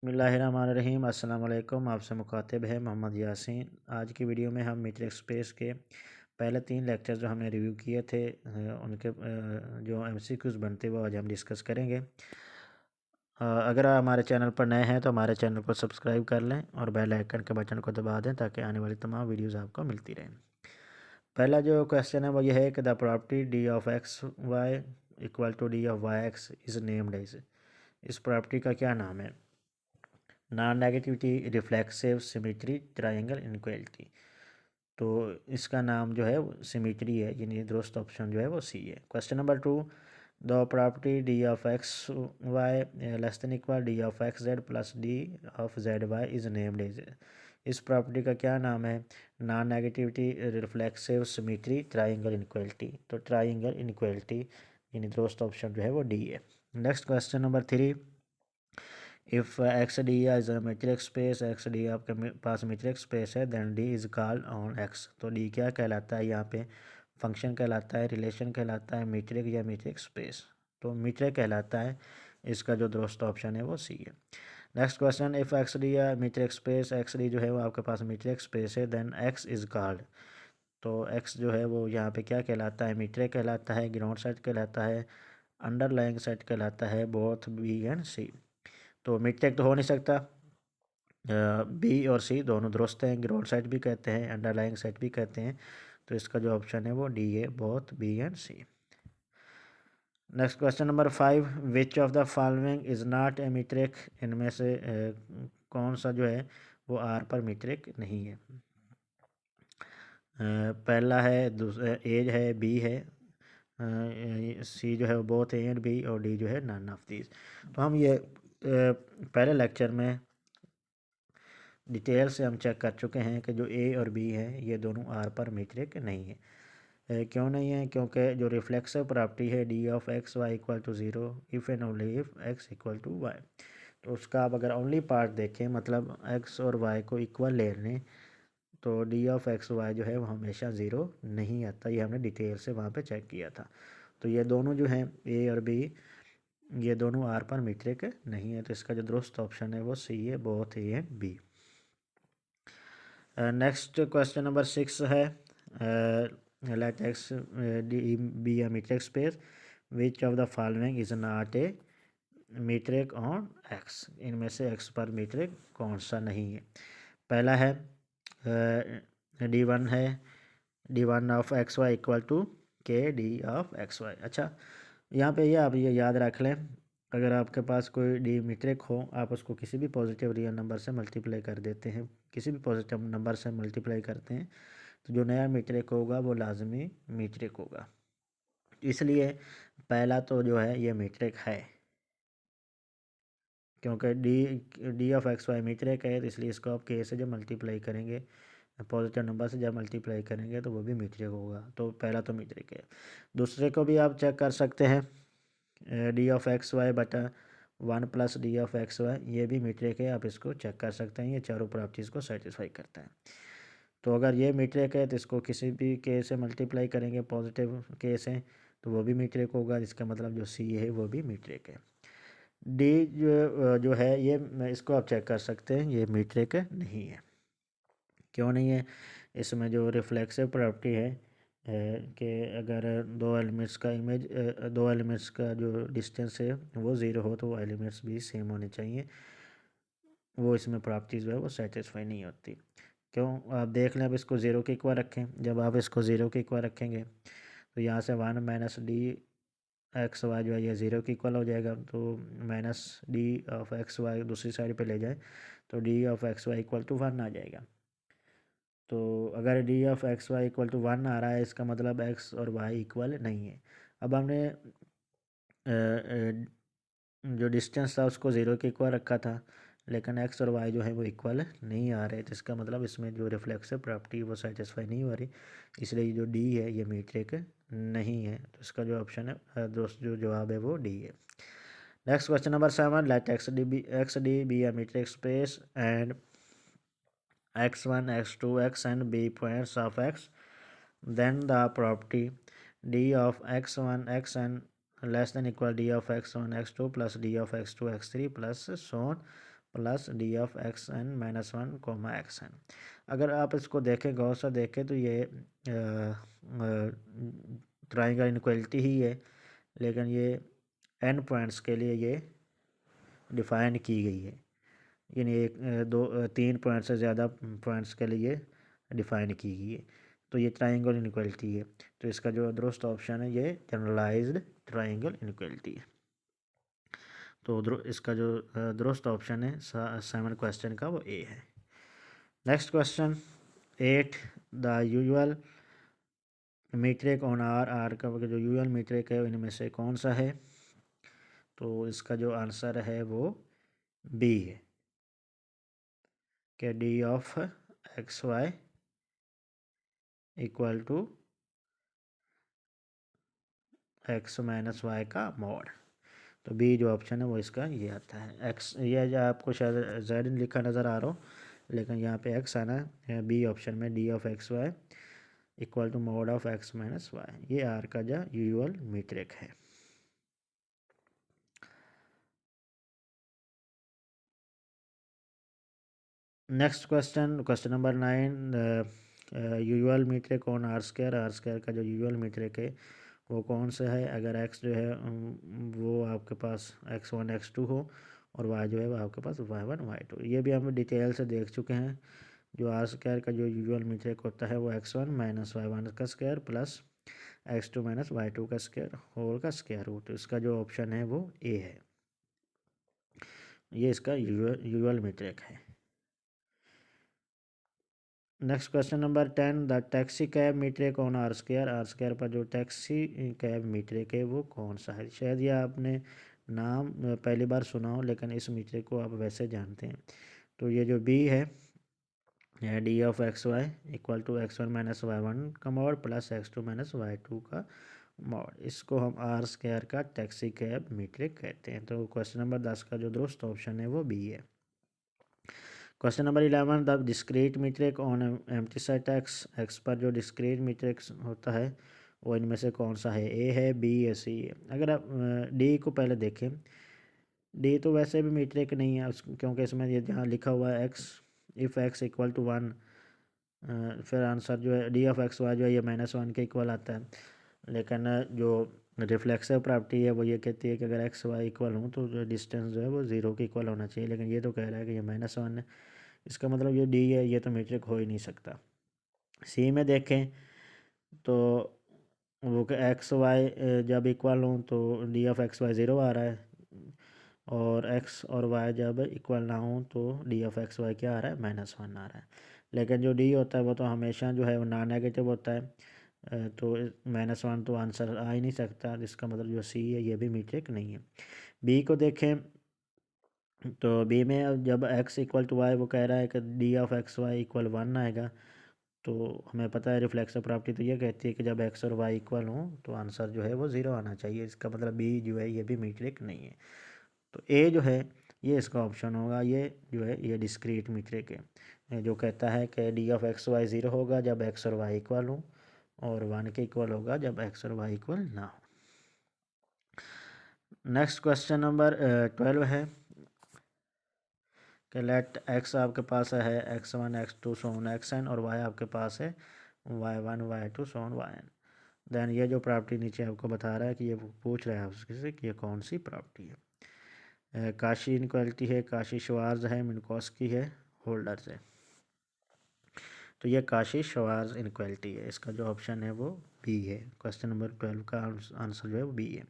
बिस्मिल्लाहिर्रहमानिर्रहीम। अस्सलाम वालेकुम। आपसे मुखातिब है मोहम्मद यासीन। आज की वीडियो में हम मीट्रिक स्पेस के पहले 3 लेक्चर जो हमने रिव्यू किए थे उनके जो एमसीक्यूज़ बनते वो आज हम डिस्कस करेंगे। अगर आप हमारे चैनल पर नए हैं तो हमारे चैनल को सब्सक्राइब कर लें और बेल आइकन के बटन को दबा दें ताकि आने वाली तमाम वीडियोज़ आपको मिलती रहें। पहला जो क्वेश्चन है वो ये है कि the property D of X Y equal to D of Y X is named as. इस प्रॉपर्टी का क्या नाम है? Non negativity, reflexive, symmetry, triangle inequality. तो इसका नाम जो है सिमेट्री है, यानी दुरुस्त ऑप्शन जो है वो सी है। Question number 2, the property D of X Y less than equal D of X Z plus D of Z Y is named as. इस प्रॉपर्टी का क्या नाम है? Non negativity, reflexive, symmetry, triangle inequality. तो triangle inequality यानी दुरुस्त option जो है वो डी है। Next question number 3, if X D is a metric space, X D आपके पास मीट्रिक स्पेस है, then D is called on x. तो डी क्या कहलाता है? यहाँ पे फंक्शन कहलाता है, रिलेशन कहलाता है, मीट्रिक या मीट्रिक स्पेस? तो मीट्रिक कहलाता है। इसका जो दुरुस्त ऑप्शन है वो सी है। Next question, if X D या मीट्रिक स्पेस, एक्स डी जो है वो आपके पास मीट्रिक स्पेस है, देन एक्स इज़ कॉल्ड। तो एक्स जो है वो यहाँ पे क्या कहलाता है? मीट्रिक कहलाता है, ग्राउंड सेट कहलाता है, अंडरलाइंग सेट कहलाता है, बोथ बी एंड सी। तो मिड टेक तो हो नहीं सकता। बी और सी दोनों दुरुस्त हैं, ग्राउंड सेट भी कहते हैं, अंडरलाइंग सेट भी कहते हैं। तो इसका जो ऑप्शन है वो डी है, both B and C. Next question number 5, which of the following is not a metric. इनमें से कौन सा जो है वो आर पर मीट्रिक नहीं है? पहला है, दूसरा एज है, बी है, सी जो है वो बोथ ए एंड बी, और डी जो है नन ऑफ दीज। तो हम ये पहले लेक्चर में डिटेल से हम चेक कर चुके हैं कि जो ए और बी है ये दोनों आर पर मीट्रिक नहीं है। क्यों नहीं है? क्योंकि जो रिफ्लेक्सिव प्रॉपर्टी है D of X Y equal to zero if and only if X equal to Y, तो उसका आप अगर ओनली पार्ट देखें, मतलब एक्स और वाई को इक्वल ले लें, तो डी ऑफ एक्स वाई जो है वो हमेशा ज़ीरो नहीं आता। ये हमने डिटेल से वहाँ पे चेक किया था। तो ये दोनों जो हैं ए और बी, ये दोनों आर पर मीट्रिक नहीं है। तो इसका जो दुरुस्त ऑप्शन है वो सी है, both A and B. Next question number 6 है, let X D be a metric space, which of the following is not a metric on X. इनमें से एक्स पर मीट्रिक कौन सा नहीं है? पहला है डी वन है, D one of X Y equal to K D of X Y. अच्छा, यहाँ पे ये आप ये याद रख लें, अगर आपके पास कोई डी मीट्रिक हो, आप उसको किसी भी पॉजिटिव रियल नंबर से मल्टीप्लाई कर देते हैं, किसी भी पॉजिटिव नंबर से मल्टीप्लाई करते हैं, तो जो नया मीट्रिक होगा वो लाजमी मीट्रिक होगा। इसलिए पहला तो जो है ये मीट्रिक है, क्योंकि D of X Y metric है, तो इसलिए इसको आप के से जब मल्टीप्लाई करेंगे, पॉजिटिव नंबर से जब मल्टीप्लाई करेंगे तो वो भी मीट्रिक होगा। तो पहला तो मीट्रिक है। दूसरे को भी आप चेक कर सकते हैं, डी ऑफ एक्स वाई बटा one plus D of X Y, ये भी मीट्रिक है, आप इसको चेक कर सकते हैं, ये चारों प्रॉपर्टीज़ को सेटिस्फाई करता है। तो अगर ये मीट्रिक है तो इसको किसी भी के से मल्टीप्लाई करेंगे, पॉजिटिव के से, तो वो भी मीट्रिक होगा, जिसका मतलब जो सी है वो भी मीट्रिक है। डी जो है ये इसको आप चेक कर सकते हैं, ये मीट्रिक नहीं है। क्यों नहीं है? इसमें जो रिफ्लेक्सिव प्रॉपर्टी है कि अगर दो एलिमेंट्स का इमेज दो एलिमेंट्स का जो डिस्टेंस है वो ज़ीरो हो तो वो एलिमेंट्स भी सेम होने चाहिए, वो इसमें प्रॉपर्टीज़ जो है वो सेटिस्फाई नहीं होती। क्यों? आप देख लें, अब इसको ज़ीरो के इक्वल रखें, जब आप इसको ज़ीरो के इक्वल रखेंगे तो यहाँ से one minus D X Y जो है ये ज़ीरो के इक्वल हो जाएगा। तो minus D of X Y दूसरी साइड पे ले जाए तो D of X Y equal to one आ जाएगा। तो अगर D of X Y equal to one आ रहा है, इसका मतलब एक्स और वाई इक्वल नहीं है। अब हमने जो डिस्टेंस था उसको ज़ीरो के इक्वल रखा था, लेकिन एक्स और वाई जो है वो इक्वल नहीं आ रहे, तो इसका मतलब इसमें जो रिफ्लेक्सिव प्रॉपर्टी वो सेटिस्फाई नहीं हो रही, इसलिए जो डी है ये मीट्रिक नहीं है। तो इसका जो ऑप्शन है दोस्त जो जवाब है वो डी है। Next question number 7, let X D be a metric space and x1 x2 x and b points of x, then the property d of x1 xn less than equal d of x1 x2 plus d of x2 x3 plus so on plus D of X N minus one comma X N. अगर आप इसको देखें, गौर से देखें, तो ये triangle inequality ही है, लेकिन ये एन पॉइंट्स के लिए ये डिफ़ाइन की गई है, यानी एक दो तीन पॉइंट से ज़्यादा पॉइंट्स के लिए डिफ़ाइन की गई है। तो ये ट्राइंगल इनक्वलिटी है। तो इसका जो दुरुस्त ऑप्शन है ये जनरलाइज्ड ट्राइंगल इनक्वलिटी है। तो इसका जो दुरुस्त ऑप्शन है 7 क्वेश्चन का वो ए है। Next question 8, the usual metric on R का जो यूजुअल मीट्रिक है इनमें से कौन सा है? तो इसका जो आंसर है वो बी है कि D of X Y equal to X minus Y का मॉड। तो बी जो ऑप्शन है वो इसका ये आता है। एक्स, ये जो आपको शायद जेड लिखा नज़र आ रहा हो, लेकिन यहाँ पे एक्स आना है बी ऑप्शन में, D of X Y equal to mod of X minus Y. ये आर का जो यूजुअल मीट्रिक है। Next question, question number 9, usual metric on R square का जो यूजुअल मीट्रिक है वो कौन सा है? अगर एक्स जो है वो आपके पास x1 x2 हो और y जो है वो आपके पास y1 y2। ये भी हम डिटेल से देख चुके हैं। जो आर स्क्वायर का जो यूजुअल मीट्रिक होता है वो x1 माइनस y1 का square plus x2 minus y2 का स्क्वायर होल का स्क्वायर रूट। तो इसका जो ऑप्शन है वो ए है, ये इसका यूजुअल मीट्रिक है। Next question number 10, the taxi cab metric on R square पर जो टैक्सी कैब मीट्रिक है वो कौन सा है? शायद ये आपने नाम पहली बार सुना हो, लेकिन इस मीट्रिक को आप वैसे जानते हैं। तो ये जो बी है, D of X Y equal to X one minus Y one का mod plus X two minus Y two का मॉड, इसको हम आर स्क्वायर का टैक्सी कैब मीट्रिक कहते हैं। तो क्वेश्चन नंबर 10 का जो दुरुस्त ऑप्शन है वो बी है। Question number 11, the discrete metric on empty set x पर जो डिस्क्रीट मीट्रिक होता है वो इनमें से कौन सा है? ए है, बी या सी है? अगर आप डी को पहले देखें, डी तो वैसे भी मीट्रिक नहीं है क्योंकि इसमें ये जहाँ लिखा हुआ है X, if X equal to one, फिर आंसर जो है डी ऑफ एक्स वाई जो है ये माइनस वन के इक्वल आता है। लेकिन जो रिफ्लेक्सिव प्रॉपर्टी है वो ये कहती है कि अगर एक्स वाई इक्वल हो तो जो डिस्टेंस जो है वो ज़ीरो के इक्वल होना चाहिए, लेकिन ये तो कह रहा है कि ये माइनस वन है। इसका मतलब ये डी है, ये तो मीट्रिक हो ही नहीं सकता। सी में देखें तो वो एक्स वाई जब इक्वल हो तो D of X Y zero आ रहा है, और एक्स और वाई जब इक्वल ना हो तो डी ऑफ एक्स वाई क्या आ रहा है? माइनस वन आ रहा है। लेकिन जो डी होता है वो तो हमेशा जो है वो नॉन नेगेटिव होता है, तो माइनस वन तो आंसर आ ही नहीं सकता, जिसका मतलब जो सी है ये भी मीट्रिक नहीं है। बी को देखें तो बी में जब एक्स इक्वल टू वाई वो कह रहा है कि D of X Y equal one आएगा, तो हमें पता है रिफ्लेक्सिव प्रॉपर्टी तो ये कहती है कि जब एक्स और वाई इक्वल हों तो आंसर जो है वो ज़ीरो आना चाहिए। इसका मतलब बी जो है ये भी मीट्रिक नहीं है। तो ए जो है ये इसका ऑप्शन होगा, ये जो है ये डिस्क्रीट मीट्रिक है, जो कहता है कि D of X Y zero होगा जब एक्स और वाई इक्वल हो, और वन के इक्वल होगा जब एक्स और वाई इक्वल ना हो। नेक्स्ट क्वेश्चन नंबर 12 है कि लेट एक्स आपके पास है X one X two so on X N, और वाई आपके पास है Y one Y two so on Y N. Then ये जो प्रॉपर्टी नीचे आपको बता रहा है कि ये पूछ रहा है उससे कि ये कौन सी प्रॉपर्टी है? काशी इनक्वालिटी है, काशी श्वार्ज है, मिनकोस्की है, होल्डर्स है। तो ये काशी श्वार्ज इनक्वालिटी है, इसका जो ऑप्शन है वो बी है। क्वेश्चन नंबर 12 का आंसर जो है वो बी है।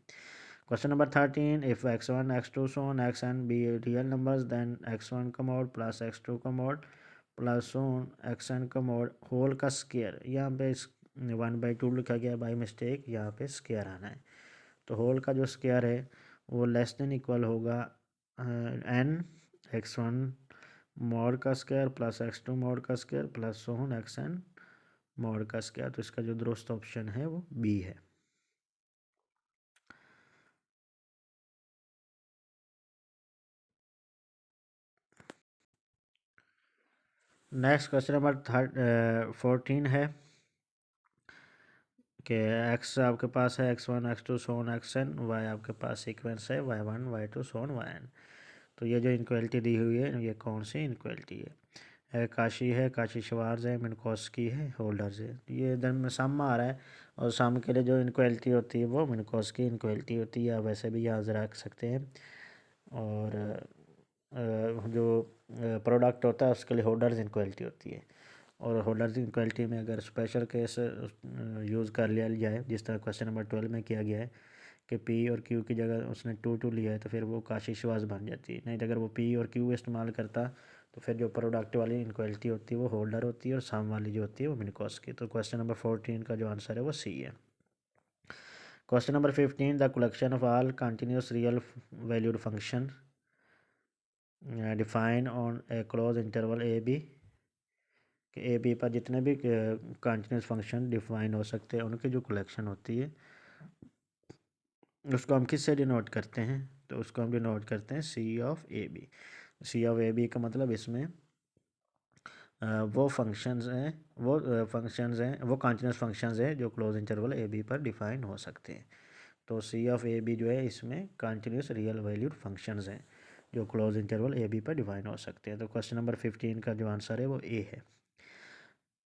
Question number 13, if X one X two so on X N be real numbers then X one का मॉड प्लस एक्स टू का mod plus so on X N का मॉड होल का square. यहाँ पे 1/2 लिखा गया बाई मिस्टेक, यहाँ पे स्क्वायर आना है। तो होल का जो स्क्वायर है वो लेस देन इक्वल होगा एन एक्स वन मॉड का square plus X two mod का square plus so on X N mod का स्क्वायर। तो इसका जो दुरुस्त ऑप्शन है वो बी है। नेक्स्ट क्वेश्चन नंबर 14 है कि एक्स आपके पास है X one X two so on X N, Y आपके पास सीक्वेंस है Y one Y two so on Y N. तो ये जो इनक्वालिटी दी हुई है ये कौन सी इनक्वालिटी है? काशी है, काशी श्वार्ज है, मिनकोस्की है, होल्डर्स है। ये इधर में सम में आ रहा है और सम के लिए जो इनक्वालिटी होती है वो मिनकोस्की इनक्वालिटी होती है, या वैसे भी याद रख सकते हैं। और जो प्रोडक्ट होता है उसके लिए होल्डर्स इनक्वालिटी होती है। और होल्डर्स इनक्वालिटी में अगर स्पेशल केस यूज़ कर लिया जाए, जिस तरह क्वेश्चन नंबर 12 में किया गया है कि पी और क्यू की जगह उसने टू टू लिया है, तो फिर वो काशी श्वास बन जाती है। नहीं तो अगर वो पी और क्यू इस्तेमाल करता तो फिर जो प्रोडक्ट वाली इनक्वालिटी होती है वो होल्डर होती है और सम वाली जो होती है वो मिनकोस्की। तो क्वेश्चन नंबर 14 का जो आंसर है वो सी है। Question number 15, the collection of all continuous real valued function define on a close interval A B, कि ए बी पर जितने भी कंटिन्यूस फंक्शन डिफाइन हो सकते हैं उनकी जो कलेक्शन होती है उसको हम किससे डिनोट करते हैं? तो उसको हम डिनोट करते हैं C of A B. C of A B का मतलब इसमें वो फंक्शंस हैं वो कंटिन्यूस फंक्शंस हैं जो क्लोज इंटरवल ए बी पर डिफाइन हो सकते हैं। तो सी ऑफ ए बी जो है इसमें कंटिन्यूस रियल वैल्यूड फंक्शंस हैं जो क्लोज इंटरवल ए बी पर डिफाइन हो सकते हैं। तो क्वेश्चन नंबर 15 का जो आंसर है वो ए है।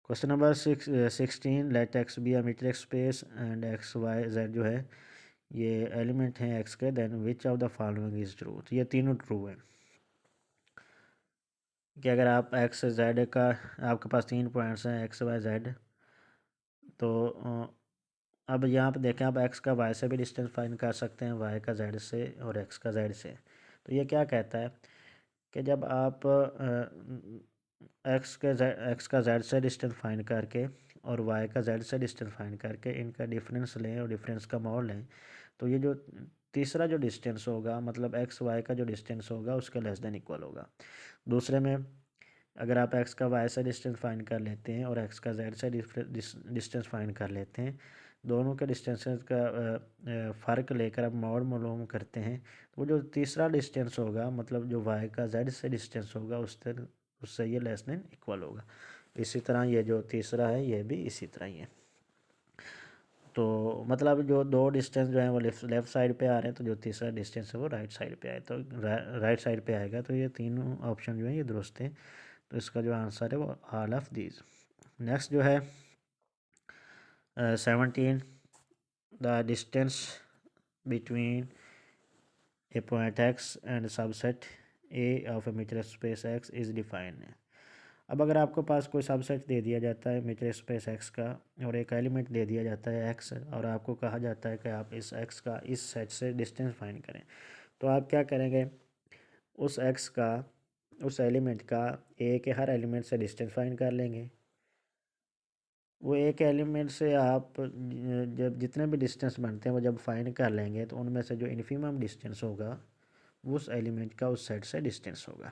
Question number 16, let X be a metric space and X Y Z जो है ये एलिमेंट हैं एक्स के, then which of the following is true. तो ये तीनों ट्रू है कि अगर आप एक्स जेड का, आपके पास 3 पॉइंट्स हैं एक्स वाई जेड, तो अब यहाँ पे देखें आप एक्स का वाई से भी डिस्टेंस फाइंड कर सकते हैं, वाई का जेड से और एक्स का जेड से। तो ये क्या कहता है कि जब आप एक्स का जेड से डिस्टेंस फाइंड करके और वाई का जेड से डिस्टेंस फाइंड करके इनका डिफरेंस लें और डिफरेंस का मॉड लें, तो ये जो तीसरा जो डिस्टेंस होगा मतलब एक्स वाई का जो डिस्टेंस होगा उसके लेस देन इक्वल होगा। दूसरे में अगर आप एक्स का वाई से डिस्टेंस फाइंड कर लेते हैं और एक्स का जेड से डिस्टेंस फाइंड कर लेते हैं, दोनों के डिस्टेंसेस का फ़र्क लेकर आप मॉड मालूम करते हैं, तो वो जो तीसरा डिस्टेंस होगा मतलब जो वाई का जेड से डिस्टेंस होगा उससे ये लेस देन इक्वल होगा। इसी तरह ये जो तीसरा है ये भी इसी तरह ही है। तो मतलब जो दो डिस्टेंस जो है वो लेफ़्ट साइड पे आ रहे हैं, तो जो तीसरा डिस्टेंस है वो राइट साइड पे आए, तो राइट साइड पे आएगा। तो ये तीनों ऑप्शन जो है ये दुरुस्त है। तो इसका जो आंसर है वो ऑल ऑफ दीज। नेक्स्ट जो है 17, the distance between a point X and subset A of a metre space X is defined. अब अगर आपको पास कोई सबसेट दे दिया जाता है मीटर स्पेस एक्स का और एक एलिमेंट दे दिया जाता है एक्स, और आपको कहा जाता है कि आप इस एक्स का इस सेट से डिस्टेंस फाइंड करें, तो आप क्या करेंगे? उस एक्स का उस एलिमेंट का ए के हर एलिमेंट से डिस्टेंस फाइंड कर लेंगे। वो एक एलिमेंट से आप जब जितने भी डिस्टेंस बनते हैं वो जब फाइंड कर लेंगे तो उनमें से जो इन्फिमम डिस्टेंस होगा उस एलिमेंट का उस सेट से डिस्टेंस होगा।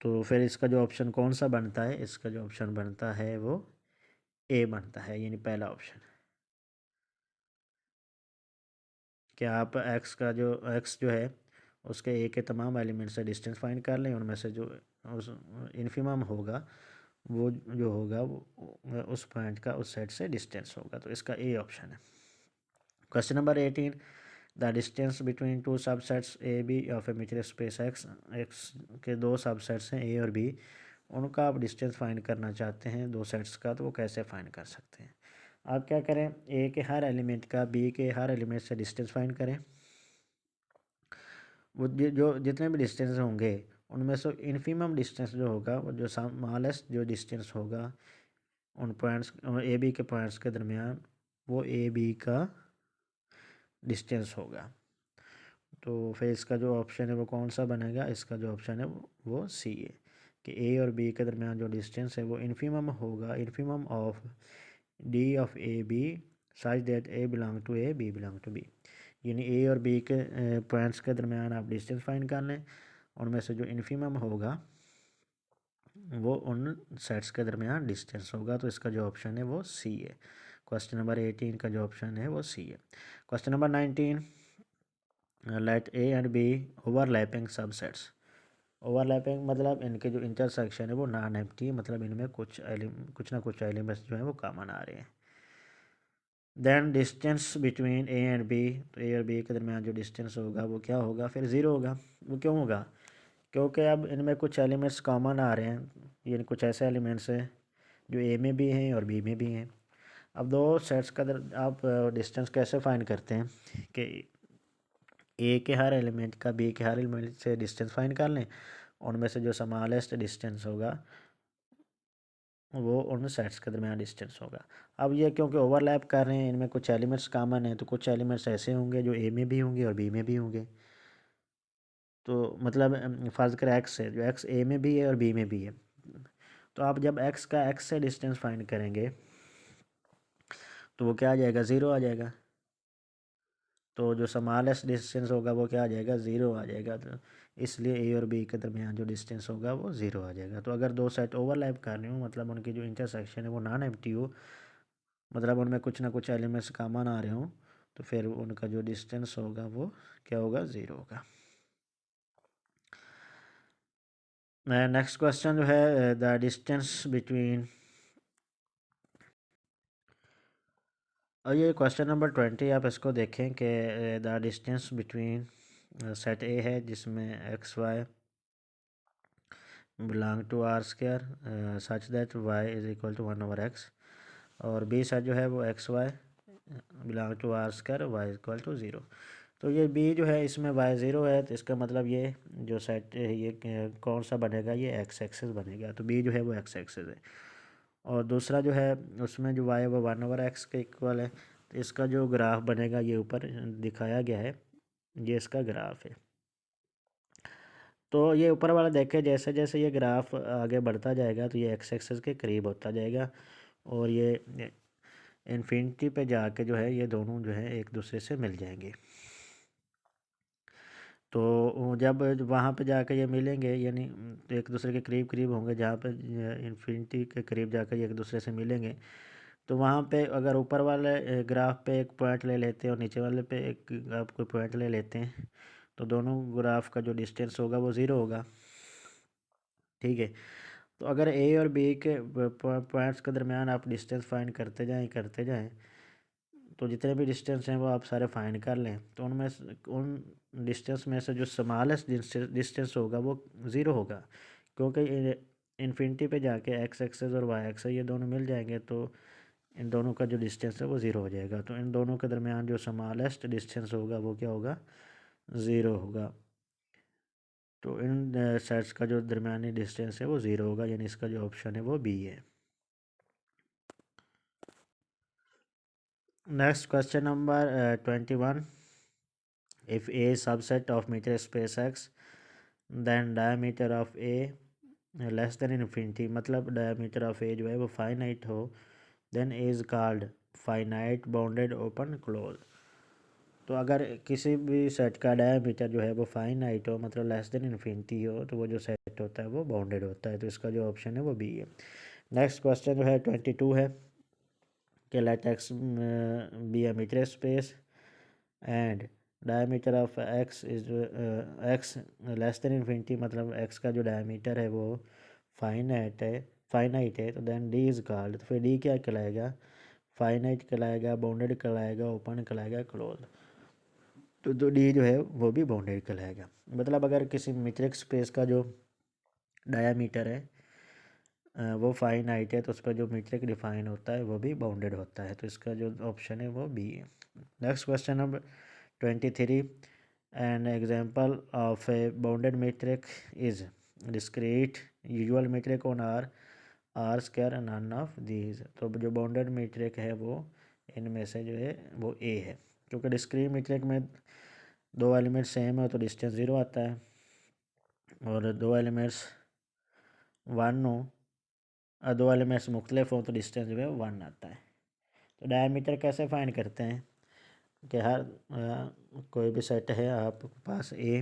तो फिर इसका जो ऑप्शन कौन सा बनता है? इसका जो ऑप्शन बनता है वो ए बनता है, यानी पहला ऑप्शन। कि आप एक्स जो है उसके ए के तमाम एलिमेंट से डिस्टेंस फाइंड कर लें, उनमें से जो उस इन्फिमम होगा वो जो होगा वो उस पॉइंट का उस सेट से डिस्टेंस होगा। तो इसका ए ऑप्शन है। Question number 18, the distance between two subsets A B of a metre space X. X के दो सबसेट्स हैं ए और बी, उनका आप डिस्टेंस फाइंड करना चाहते हैं दो सेट्स का, तो वो कैसे फाइंड कर सकते हैं? आप क्या करें? ए के हर एलिमेंट का बी के हर एलिमेंट से डिस्टेंस फाइंड करें। वो जो जितने भी डिस्टेंस होंगे उनमें से इन्फिमम डिस्टेंस जो होगा वो जो स्मॉलेस्ट जो डिस्टेंस होगा उन पॉइंट्स ए बी के पॉइंट्स के दरमियान, वो ए बी का डिस्टेंस होगा। तो फिर इसका जो ऑप्शन है वो कौन सा बनेगा? इसका जो ऑप्शन है वो सी है कि ए और बी के दरमियान जो डिस्टेंस है वो इन्फिमम होगा, infimum of D of A B such that A belong to A B belong to B. यानी ए और बी के पॉइंट्स के दरमियान आप डिस्टेंस फाइंड कर लें, उनमें से जो इन्फिमम होगा वो उन सेट्स के दरमियान डिस्टेंस होगा। तो इसका जो ऑप्शन है वो सी है। क्वेश्चन नंबर 18 का जो ऑप्शन है वो सी है। Question number 19, let A and B overlapping subsets. Overlapping मतलब इनके जो इंटरसेक्शन है वो नॉन एम्प्टी, मतलब इनमें कुछ ना कुछ एलिमेंट्स जो हैं वो कॉमन आ रहे हैं। Then distance between A and B, तो ए और बी के दरमियान जो डिस्टेंस होगा वो क्या होगा, फिर ज़ीरो होगा। वो क्यों होगा, क्योंकि अब इनमें कुछ एलिमेंट्स कॉमन आ रहे हैं, ये कुछ ऐसे एलिमेंट्स हैं जो ए में भी हैं और बी में भी हैं। अब दो सेट्स का आप डिस्टेंस कैसे फाइंड करते हैं कि ए के हर एलिमेंट का बी के हर एलिमेंट से डिस्टेंस फाइंड कर लें, उनमें से जो स्मॉलेस्ट डिस्टेंस होगा वो उन सेट्स के दरमियान डिस्टेंस होगा। अब ये क्योंकि ओवरलैप कर रहे हैं, इनमें कुछ एलिमेंट्स कॉमन हैं, तो कुछ एलिमेंट्स ऐसे होंगे जो ए में भी होंगे और बी में भी होंगे। तो मतलब फ़र्ज़ करें एक्स है, जो एक्स ए में भी है और बी में भी है, तो आप जब एक्स का एक्स से डिस्टेंस फाइंड करेंगे तो वो क्या आ जाएगा, ज़ीरो आ जाएगा। तो जो स्मॉलेस्ट डिस्टेंस होगा वो क्या आ जाएगा, ज़ीरो आ जाएगा। तो इसलिए ए और बी के दरमियान जो डिस्टेंस होगा वो ज़ीरो आ जाएगा। तो अगर दो सेट ओवरलैप कर रहे हो, मतलब उनकी जो इंटरसेक्शन है वो नॉन एम्प्टी हो, मतलब उनमें कुछ ना कुछ एलिमेंट्स कॉमन आ रहे हों, तो फिर उनका जो डिस्टेंस होगा वो क्या होगा, ज़ीरो होगा। नेक्स्ट क्वेश्चन जो है द डिस्टेंस बिटवीन, और ये क्वेश्चन नंबर 20 आप इसको देखें कि the distance between set A है जिसमें X Y belong to R square such that Y is equal to 1/x, और बी सेट जो है वो X Y belong to R square Y is equal to zero. तो ये B जो है इसमें वाई ज़ीरो है, तो इसका मतलब ये जो सेट है ये कौन सा बनेगा, ये एक्स एक्सेस बनेगा। तो बी जो है वो एक्स एक्सेस है। और दूसरा जो है उसमें जो वाई है वो 1/x के इक्वल है, तो इसका जो ग्राफ बनेगा ये ऊपर दिखाया गया है, ये इसका ग्राफ है। तो ये ऊपर वाला देखें, जैसे जैसे ये ग्राफ आगे बढ़ता जाएगा तो ये एक्स एक्सेस के करीब होता जाएगा, और ये इन्फिनिटी पे जाके जो है ये दोनों जो है एक दूसरे से मिल जाएंगे। तो जब वहाँ पे जाकर ये मिलेंगे, यानी एक दूसरे के करीब करीब होंगे, जहाँ पे इन्फिनिटी के करीब जाकर ये एक दूसरे से मिलेंगे, तो वहाँ पे अगर ऊपर वाले ग्राफ पे एक पॉइंट ले लेते हैं और नीचे वाले पे एक आप कोई पॉइंट ले लेते हैं, तो दोनों ग्राफ का जो डिस्टेंस होगा वो ज़ीरो होगा। ठीक है, तो अगर ए और बी के पॉइंट्स के दरमियान आप डिस्टेंस फाइंड करते जाएं, तो जितने भी डिस्टेंस हैं वो आप सारे फाइंड कर लें, तो उनमें उन डिस्टेंस में से जो स्मॉलेस्ट डिस्टेंस होगा वो ज़ीरो होगा, क्योंकि इन्फिनिटी पे जाके एक्स एक्सेस और वाई एक्सेस ये दोनों मिल जाएंगे, तो इन दोनों का जो डिस्टेंस है वो ज़ीरो हो जाएगा। तो इन दोनों के दरमियान जो स्मॉलेस्ट डिस्टेंस होगा वो क्या होगा, ज़ीरो होगा। तो इन सेट्स का जो दरमियानी डिस्टेंस है वो ज़ीरो होगा, यानी इसका जो ऑप्शन है वो बी है। Next question number 21, if A subset of metre space X then diameter of A less than infinity, मतलब डायमीटर ऑफ ए जो है वो फाइनाइट हो, then A is called finite bounded open close. तो अगर किसी भी सेट का डायमीटर जो है वो फाइनाइट हो, मतलब लेस देन इन्फिनिटी हो, तो वो जो सेट होता है वो बाउंडेड होता है। तो इसका जो ऑप्शन है वो बी है। नेक्स्ट क्वेश्चन जो है 22 है कि let X be a metre space and diameter of X is X less than infinity, मतलब एक्स का जो डायमीटर है वो फाइनाइट है, तो देन डी इज़ कॉल्ड, तो फिर डी क्या कहलाएगा, फाइनाइट कहलाएगा, बाउंडेड कहलाएगा, ओपन कहलाएगा, क्लोज। तो डी जो है वो भी बाउंडेड कहलाएगा। मतलब अगर किसी मीट्रिक स्पेस का जो डायामीटर है वो फाइनाइट है, तो उस पर जो मीट्रिक डिफाइन होता है वो भी बाउंडेड होता है। तो इसका जो ऑप्शन है वो बी है। Next question number 23, an example of a bounded metric is discrete usual metric on R square none of these. तो जो बाउंडेड मीट्रिक है वो इनमें से जो है वो ए है, क्योंकि डिस्क्रीट मीट्रिक में दो एलिमेंट सेम है तो डिस्टेंस ज़ीरो आता है, और दो एलिमेंट्स वन हो और दो एलिमेंट्स मुख्तलिफ हों तो डिस्टेंस जो है वन आता है। तो डायमीटर कैसे फाइंड करते हैं कि हर कोई भी सेट है आपके पास ए,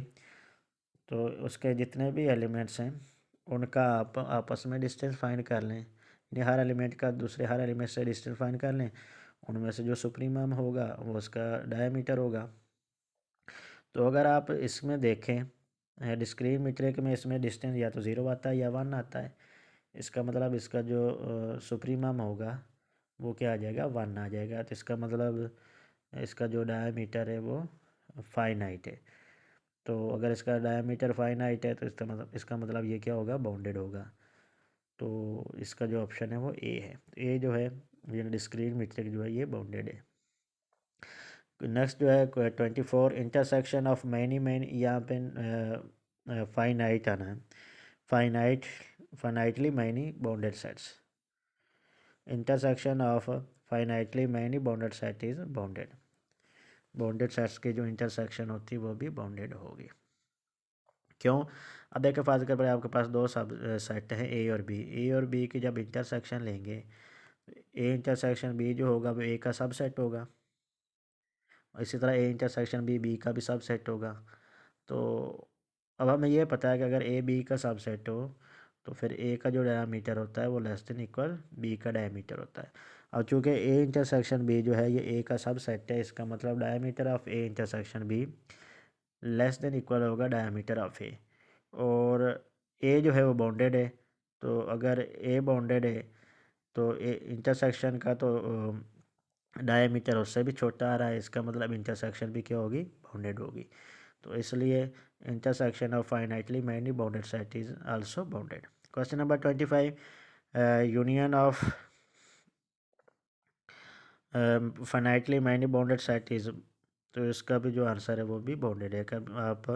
तो उसके जितने भी एलिमेंट्स हैं उनका आप आपस में डिस्टेंस फाइंड कर लें, यानी हर एलिमेंट का दूसरे हर एलिमेंट से डिस्टेंस फाइंड कर लें, उनमें से जो सुप्रीमम होगा वो उसका डायमीटर होगा। तो अगर आप इसमें देखें डिस्क्रीट मीट्रिक में, इसमें डिस्टेंस या तो ज़ीरो आता है या वन आता है। इसका मतलब इसका जो सुप्रीमम होगा वो क्या आ जाएगा, 1 आ जाएगा। तो इसका मतलब इसका जो डायमीटर है वो फाइनाइट है। तो अगर इसका डायमीटर फाइनाइट है तो इसका मतलब ये क्या होगा, बाउंडेड होगा। तो इसका जो ऑप्शन है वो ए है। तो ए जो है ये डिस्क्रीट मीट्रिक जो है ये बाउंडेड है। नेक्स्ट जो है 24, इंटरसेक्शन ऑफ मैनी यहाँ पे फाइनाइट आना है, finitely many bounded sets. Intersection of finitely many bounded set is bounded. Bounded sets की जो इंटरसेक्शन होती है वो भी बाउंडेड होगी। क्यों? अब देखिए फर्ज कर आपके पास दो सब सेट हैं ए और बी। ए और बी की जब इंटरसेक्शन लेंगे, ए इंटरसेक्शन बी जो होगा वो ए का सब सेट होगा, इसी तरह ए इंटरसेक्शन बी बी का भी सब सेट होगा। तो अब हमें ये पता है कि अगर ए बी का सब सेट हो तो फिर ए का जो डायमीटर होता है वो लेस देन इक्वल बी का डायमीटर होता है। अब चूँकि ए इंटरसेक्शन बी जो है ये ए का सब सेट है, इसका मतलब diameter of A intersection be less than equal होगा डायमीटर ऑफ ए। और ए जो है वो बाउंडेड है, तो अगर ए बाउंडेड है तो ए इंटरसेक्शन का तो डायमीटर उससे भी छोटा आ रहा है, इसका मतलब इंटरसेक्शन भी क्या होगी, बाउंडेड होगी। तो इसलिए intersection of finitely many bounded set is also bounded. Question number 25, union of finitely many bounded set is, तो इसका भी जो आंसर है वो भी बाउंडेड है। कब आप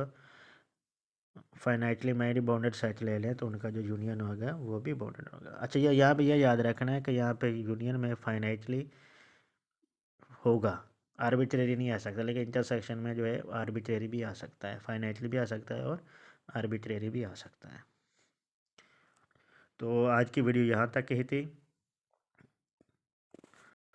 फाइनाइटली मैनी बाउंडेड सेट ले लें तो उनका जो यूनियन होगा वो भी बाउंडेड होगा। अच्छा, ये यहाँ पे ये याद रखना है कि यहाँ पे यूनियन में फाइनाइटली होगा, आर्बिट्रेरी नहीं आ सकता, लेकिन इंटरसेक्शन में जो है आर्बिट्रेरी भी आ सकता है, फाइनाइटली भी आ सकता है और आर्बिट्रेरी भी आ सकता है। तो आज की वीडियो यहाँ तक ही थी।